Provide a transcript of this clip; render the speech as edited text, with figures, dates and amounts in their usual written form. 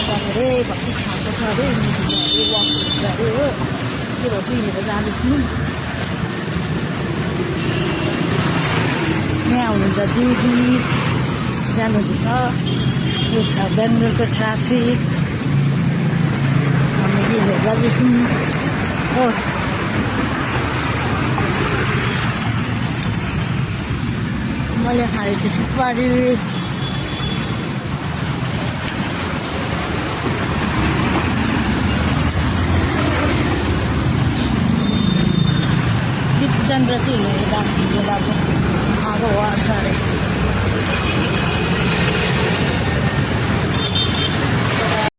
अरे भक्ति खाएको छ अरे वक अरे हो त्यो भएर चाहिँ हिँडेर जाँदैछु यहाँ हुनुहुन्छ दिदी जानुहुँदैछ यो छ बेङ्गलोरको ट्राफिक हामी हिँडेर जाँदैछौँ हो मैले खाएको छु सुपारी चन्द्र चाहिँ हिँडेर गएको खाएको हो अरे